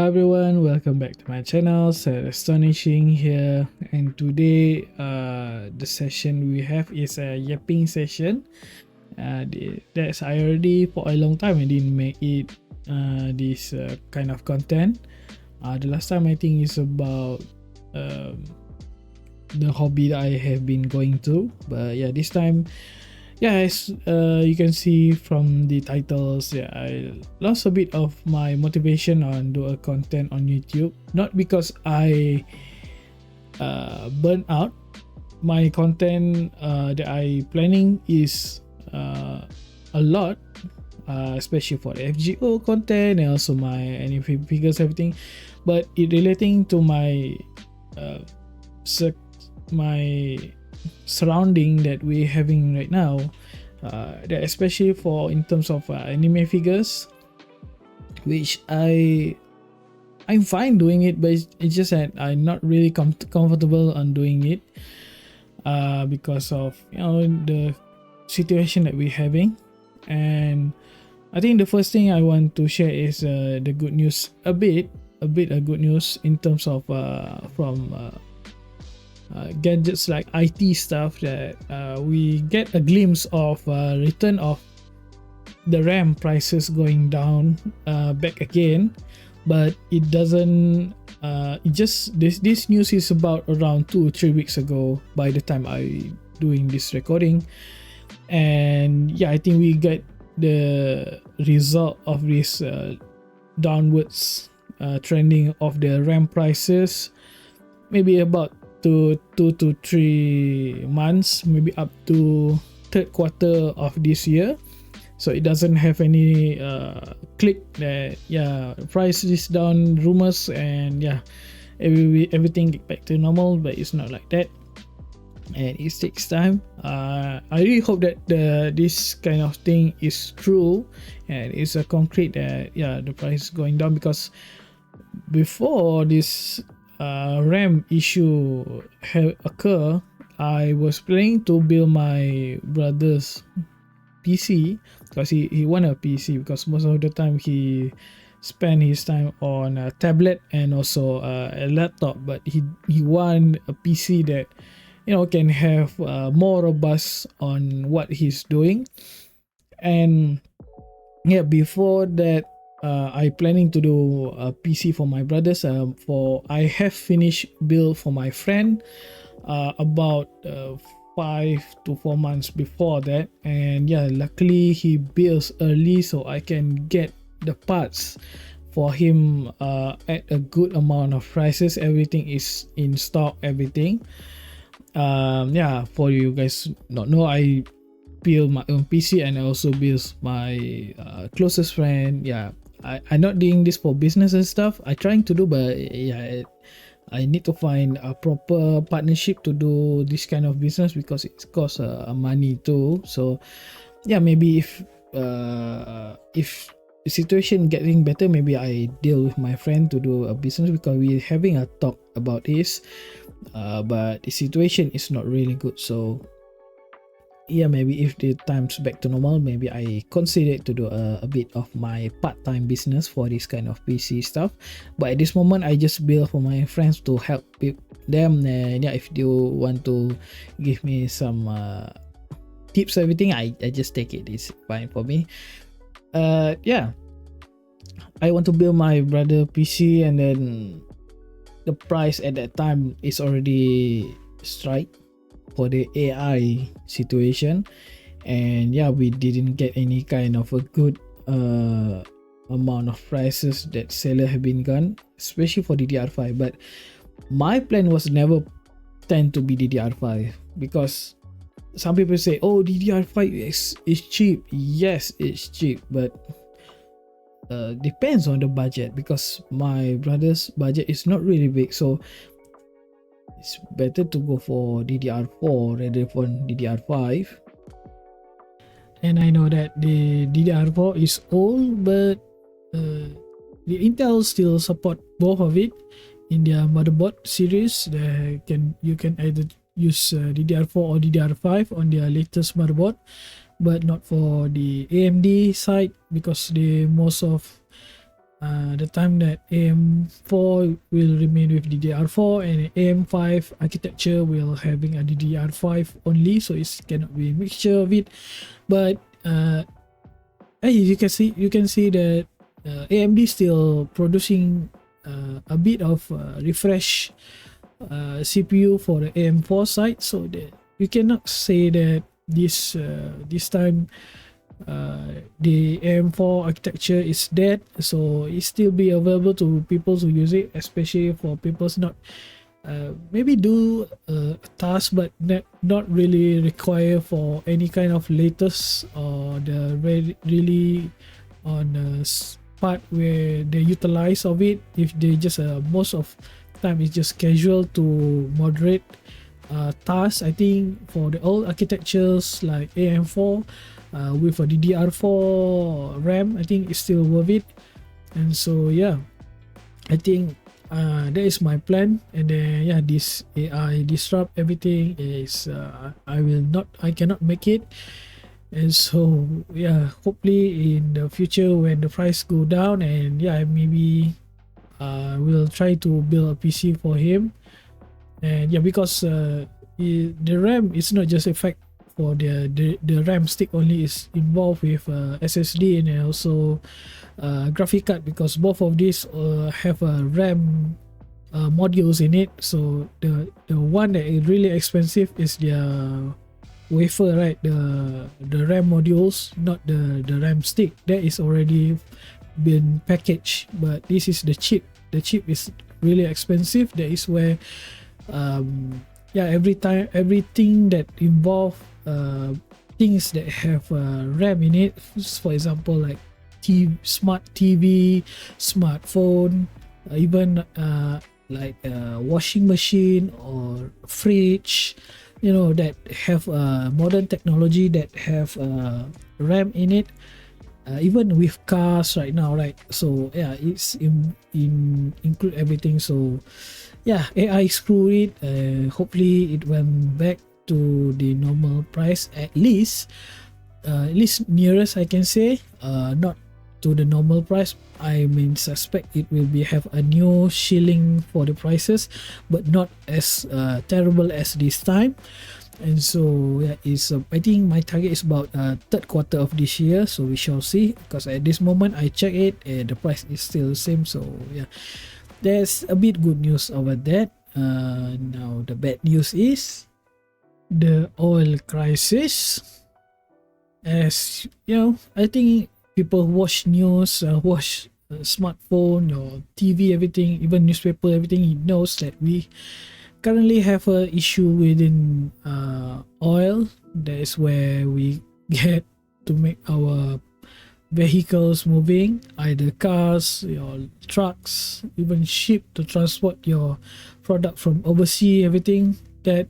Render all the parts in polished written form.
everyone, welcome back to my channel. Astonishing here, and today the session we have is a yapping session. That's I already for a long time I didn't make it this kind of content. The last time I think is about the hobby that I have been going to, but yeah, this time, yeah, as you can see from the titles, yeah, I lost a bit of my motivation on do a content on YouTube. Not because I burn out. My content that I planning is a lot, especially for the FGO content and also my anime figures, everything. But it relating to my my surrounding that we're having right now, that especially for in terms of anime figures, which I'm fine doing it, but it's just that I'm not really comfortable on doing it because of the situation that we're having. And I think the first thing I want to share is the good news, a bit of good news in terms of from gadgets like IT stuff, that we get a glimpse of return of the RAM prices going down back again. But it doesn't it just this news is about around 2 or 3 weeks ago by the time I doing this recording. And yeah, I think we get the result of this downwards trending of the RAM prices maybe about to 2 to 3 months, maybe up to third quarter of this year. So it doesn't have any click that price is down rumors and everything get back to normal, but it's not like that, and it takes time. I really hope that this kind of thing is true and it's a concrete that the price is going down, because before this RAM issue occur, I was planning to build my brother's PC because he want a PC, because most of the time he spend his time on a tablet and also a laptop, but he want a PC that can have more robust on what he's doing. And before that, I planning to do a PC for my brothers. I have finished build for my friend about 5 to 4 months before that, and luckily he builds early so I can get the parts for him at a good amount of prices. Everything is in stock, everything. For you guys not know, I build my own PC and I also build my closest friend. I'm not doing this for business and stuff. I trying to do, but I need to find a proper partnership to do this kind of business because it costs money too. So maybe if the situation getting better, maybe I deal with my friend to do a business, because we're having a talk about this, but the situation is not really good. So maybe if the time's back to normal, maybe I consider to do a bit of my part-time business for this kind of PC stuff. But at this moment, I just build for my friends to help them. And if they want to give me some tips, everything, I just take it. It's fine for me. I want to build my brother PC, and then the price at that time is already strike for the AI situation, and we didn't get any kind of a good amount of prices that seller have been gone, especially for DDR5. But my plan was never tend to be DDR5, because some people say, oh, DDR5 is cheap. Yes, it's cheap, but depends on the budget, because my brother's budget is not really big, so it's better to go for DDR4 rather than DDR5. And I know that the DDR4 is old, but the Intel still support both of it in their motherboard series. You can either use DDR4 or DDR5 on their latest motherboard, but not for the AMD side, because most of the time that AM4 will remain with DDR4 and AM5 architecture will having a DDR5 only, so it cannot be a mixture of it. But you can see that AMD still producing a bit of refresh CPU for the AM4 side, so that you cannot say that this time the AM4 architecture is dead, so it still be available to people who use it, especially for people's not maybe do a task but not really require for any kind of latest or the really on a part where they utilize of it. If they just most of time it's just casual to moderate tasks, I think for the old architectures like AM4 with a DDR4 RAM, I think it's still worth it. And so yeah, I think that is my plan. And then yeah, this AI disrupt everything is I cannot make it. And so yeah, hopefully in the future when the price go down, and yeah, maybe we'll try to build a PC for him. And yeah, because the RAM is not just a fact for the RAM stick only, is involved with SSD and also graphic card, because both of these have a RAM modules in it. So the one that is really expensive is the wafer, right? The RAM modules, not the RAM stick. That is already been packaged, but this is the chip. The chip is really expensive. That is where yeah, everything that involve things that have RAM in it, for example like smart TV, smartphone, even like washing machine or fridge, you know, that have modern technology that have RAM in it, even with cars right now, right? So yeah, it's include everything. So yeah, AI screw it. Hopefully it went back to the normal price, at least nearest I can say, not to the normal price. I mean, suspect it will be have a new ceiling for the prices, but not as terrible as this time. And so yeah, I think my target is about third quarter of this year, so we shall see, because at this moment I check it and the price is still the same. So yeah, there's a bit good news over that. Now the bad news is the oil crisis. As you know, I think people watch news, watch smartphone or TV, everything, even newspaper, everything, he knows that we currently have a issue within oil. That is where we get to make our vehicles moving, either cars, your trucks, even ship to transport your product from overseas, everything that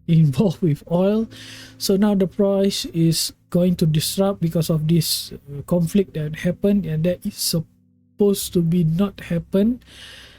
involved with oil. So now the price is going to disrupt because of this conflict that happened, and that is supposed to be not happen,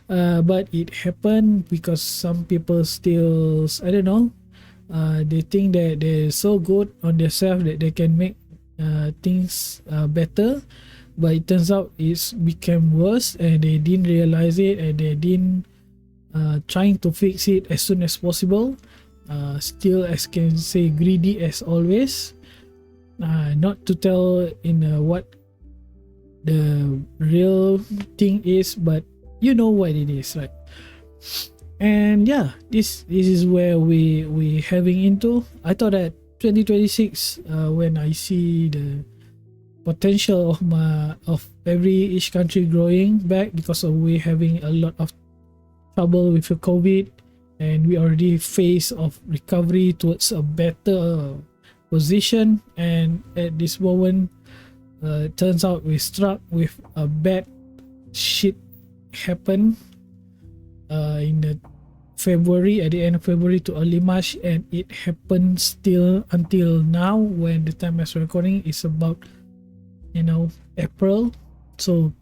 but it happened because some people still, I don't know, they think that they're so good on themselves that they can make things better, but it turns out it's became worse, and they didn't realize it, and they didn't trying to fix it as soon as possible. Still, as can say, greedy as always. Not to tell in what the real thing is, but you know what it is, right? And yeah, this is where we having into. I thought that 2026, when I see the potential of each country growing back, because of we having a lot of trouble with the COVID, and we already face of recovery towards a better position, and at this moment it turns out we struck with a bad shit happen in the February, at the end of February to early March, and it happened still until now, when the time as recording is about, you know, April. So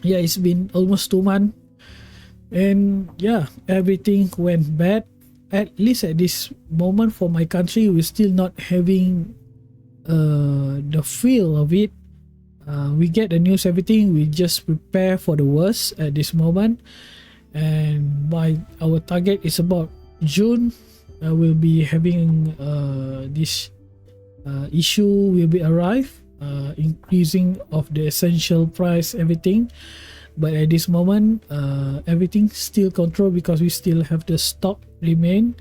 yeah, it's been almost 2 months, and yeah, everything went bad. At least at this moment for my country, we're still not having the feel of it. we get the news, everything, we just prepare for the worst at this moment. And by our target is about June, we'll be having this issue will be arrive, increasing of the essential price, everything. But at this moment, everything still controlled because we still have the stock remain.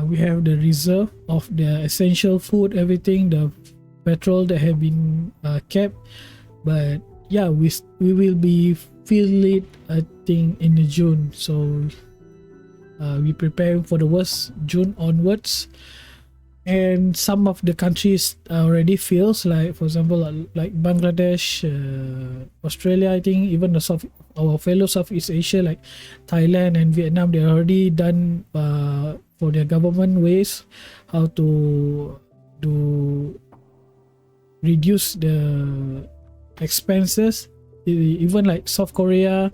We have the reserve of the essential food, everything, the petrol that have been kept. But yeah, we will be feel it, I think, in the June. So we prepare for the worst June onwards. And some of the countries already feels like, for example, like Bangladesh, Australia, I think, even our fellow Southeast Asia like Thailand and Vietnam, they already done for their government ways how to reduce the expenses. Even like South Korea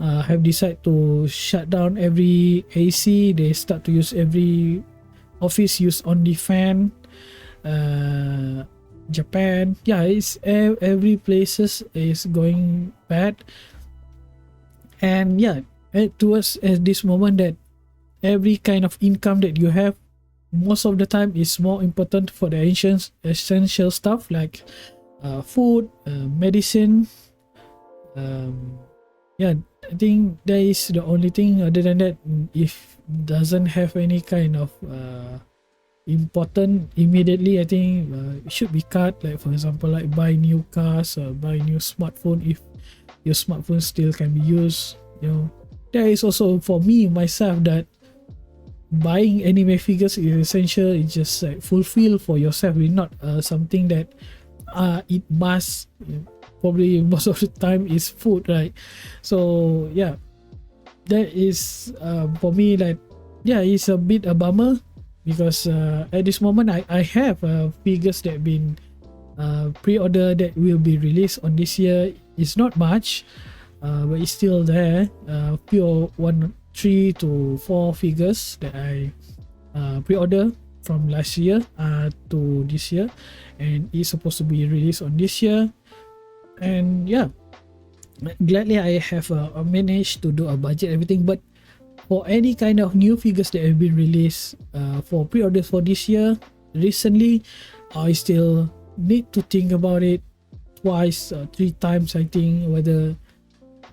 have decided to shut down every AC. They start to use every office use only fan. Japan, yeah, it's every places is going bad. And yeah, towards at this moment that every kind of income that you have, most of the time is more important for the essential stuff like food, medicine. Yeah, I think that is the only thing. Other than that, if doesn't have any kind of important immediately, I think it should be cut. Like for example, like buy new cars or buy new smartphone if your smartphone still can be used. That is also for me myself that buying anime figures is essential. It's just like fulfill for yourself. It's not something that it must. Probably most of the time is food, right? So yeah, that is for me like, yeah, it's a bit a bummer because at this moment I have figures that been pre-order that will be released on this year. It's not much, but it's still there. Pure 3 to 4 figures that I pre-order from last year to this year, and it's supposed to be released on this year. And yeah, gladly I have managed to do a budget, everything. But for any kind of new figures that have been released for pre-orders for this year recently, I still need to think about it twice, 3 times, I think, whether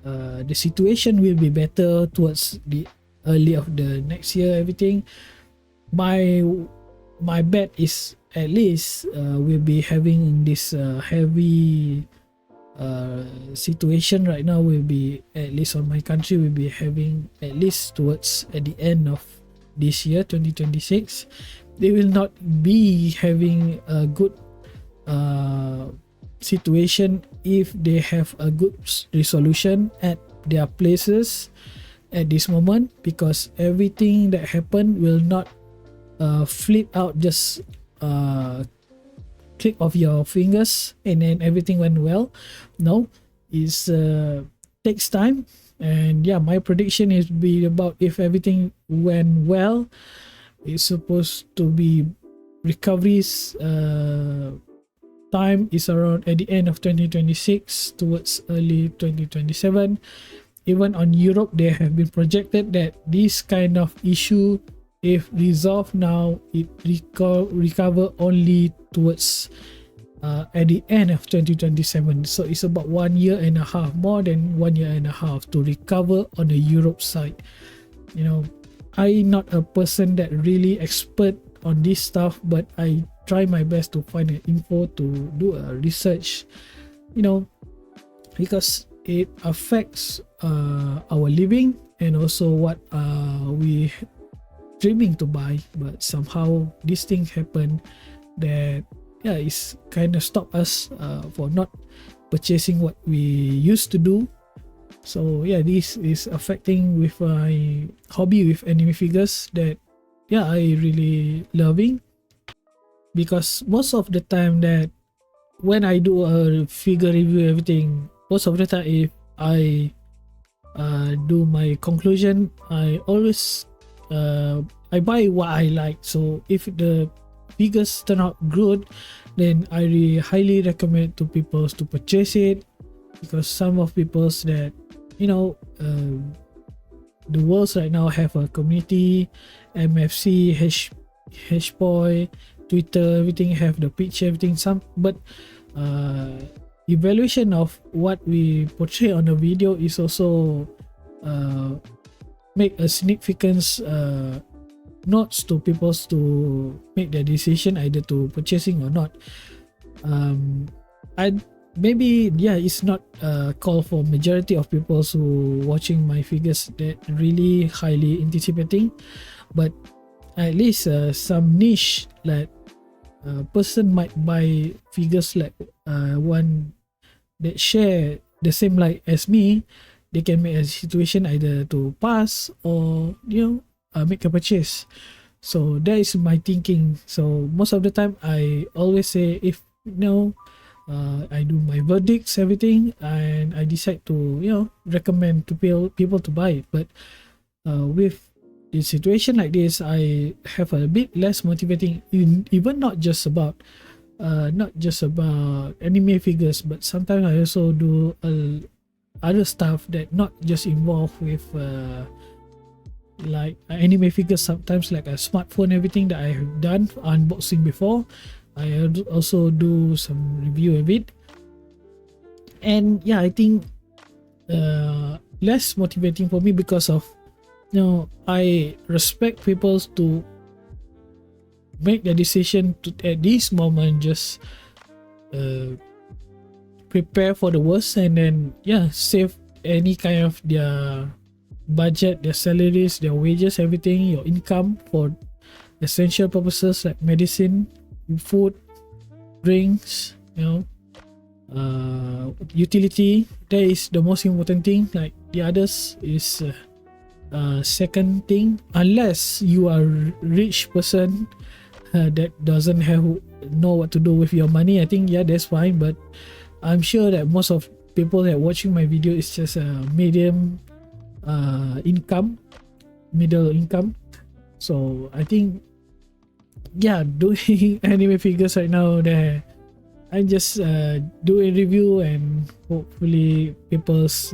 the situation will be better towards the early of the next year, everything. My bet is at least we'll be having this heavy situation right now. Will be at least on my country, will be having at least towards at the end of this year 2026, they will not be having a good situation if they have a good resolution at their places at this moment, because everything that happened will not flip out just click of your fingers and then everything went well. No, it's takes time. And yeah, my prediction is be about, if everything went well, it's supposed to be recoveries time is around at the end of 2026 towards early 2027. Even on Europe, they have been projected that this kind of issue, if resolved now, it recover only towards at the end of 2027. So it's about 1 year and a half, more than 1 year and a half to recover on the Europe side. I'm not a person that really expert on this stuff, but I try my best to find an info to do a research, because it affects our living and also what we dreaming to buy. But somehow this thing happened that it's kind of stop us for not purchasing what we used to do. So yeah, this is affecting with my hobby with anime figures that I really loving, because most of the time that when I do a figure review, everything, most of the time if I do my conclusion, I always I buy what I like. So if the figures turn out good, then I highly recommend to people to purchase it, because some of people's that, you know, the world right now have a community, MFC, Hboy, Twitter, everything have the picture, everything. But evaluation of what we portray on the video is also make a significance notes to people to make their decision either to purchasing or not. I maybe, yeah, it's not a call for majority of people who watching my figures that really highly anticipating, but at least some niche, like a person might buy figures like one that share the same like as me. They can make a situation either to pass or, you know, make a purchase. So that is my thinking. So most of the time I always say, if you know, I do my verdicts, everything, and I decide to, you know, recommend to people to buy it. But with the situation like this, I have a bit less motivating, even not just about anime figures, but sometimes I also do other stuff that not just involved with like anime figures. Sometimes like a smartphone, everything that I have done unboxing before, I also do some review of it. And yeah, I think less motivating for me because of, you know, I respect people to make the decision to at this moment just prepare for the worst, and then yeah, save any kind of their budget, their salaries, their wages, everything, your income for essential purposes like medicine, food, drinks, you know, utility. That is the most important thing. Like the others is second thing, unless you are rich person that doesn't know what to do with your money. I think, yeah, that's fine, but I'm sure that most of people that watching my video is just a medium income, middle income. So I think, yeah, doing anime figures right now, that I'm just doing review, and hopefully people's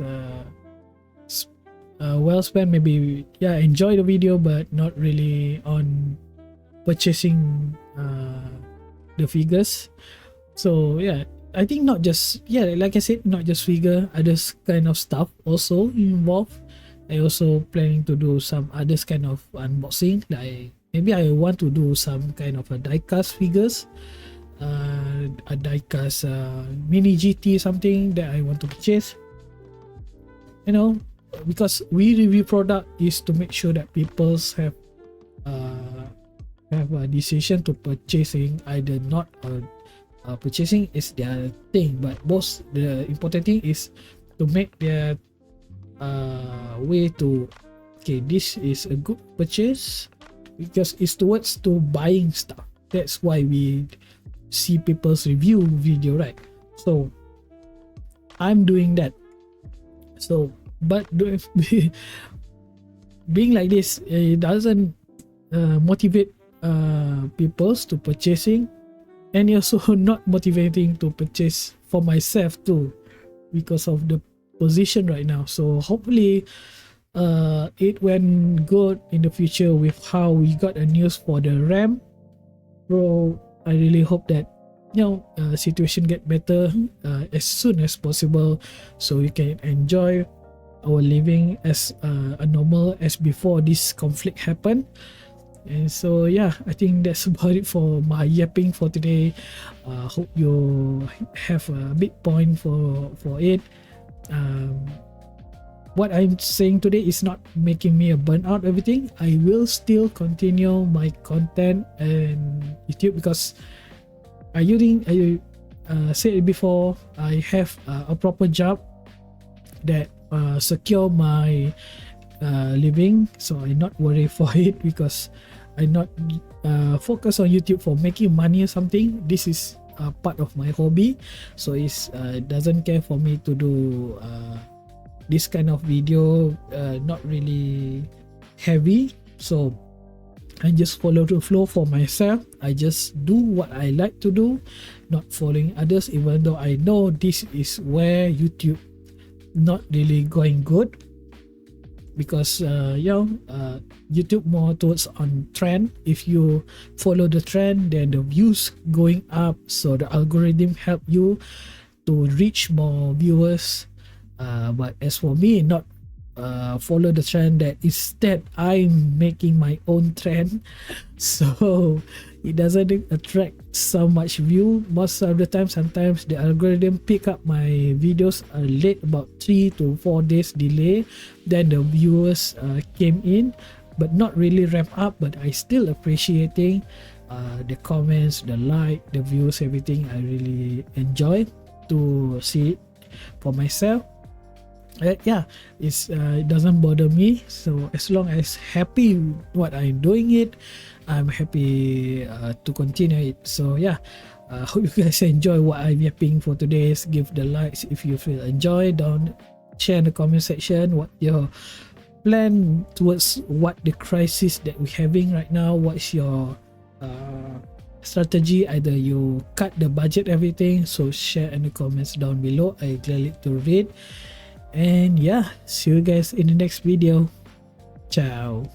well spent, maybe, yeah, enjoy the video, but not really on purchasing the figures. So yeah, I think not just, yeah, like I said, not just figure, others kind of stuff also involved. I also planning to do some others kind of unboxing, like maybe I want to do some kind of a die-cast figures, a die-cast mini GT, something that I want to purchase, you know, because we review product is to make sure that people have a decision to purchasing, either not or purchasing is their thing, but both the important thing is to make their way to, okay, this is a good purchase, because it's towards to buying stuff. That's why we see people's review video, right? So I'm doing that. So but being like this, it doesn't motivate people to purchasing, and also not motivating to purchase for myself too, because of the position right now. So hopefully it went good in the future with how we got a news for the RAM Pro. I really hope that, you know, situation get better as soon as possible, so we can enjoy our living as a normal as before this conflict happened. And so yeah, I think that's about it for my yapping for today. Hope you have a big point for it. What I'm saying today is not making me a burnout everything. I will still continue my content and YouTube, because I said it before, I have a proper job that secure my living, so I not worry for it, because I not focus on YouTube for making money or something. This is part of my hobby, so it's doesn't care for me to do this kind of video, not really heavy. So I just follow the flow for myself. I just do what I like to do, not following others, even though I know this is where YouTube not really going good, because YouTube more towards on trend. If you follow the trend, then the views going up, so the algorithm help you to reach more viewers. But as for me, not follow the trend, that instead I'm making my own trend, so it doesn't attract so much view most of the time. Sometimes the algorithm pick up my videos late, about 3 to 4 days delay, then the viewers came in, but not really ramp up. But I still appreciating the comments, the like, the views, everything. I really enjoy to see it for myself. It doesn't bother me, so as long as happy what I'm doing it, I'm happy to continue it. So hope you guys enjoy what I'm yapping for today. Give the likes if you feel enjoy. Don't share in the comment section what your plan towards what the crisis that we're having right now. What's your strategy? Either you cut the budget, everything, so share in the comments down below. I gladly to read. And see you guys in the next video. Ciao.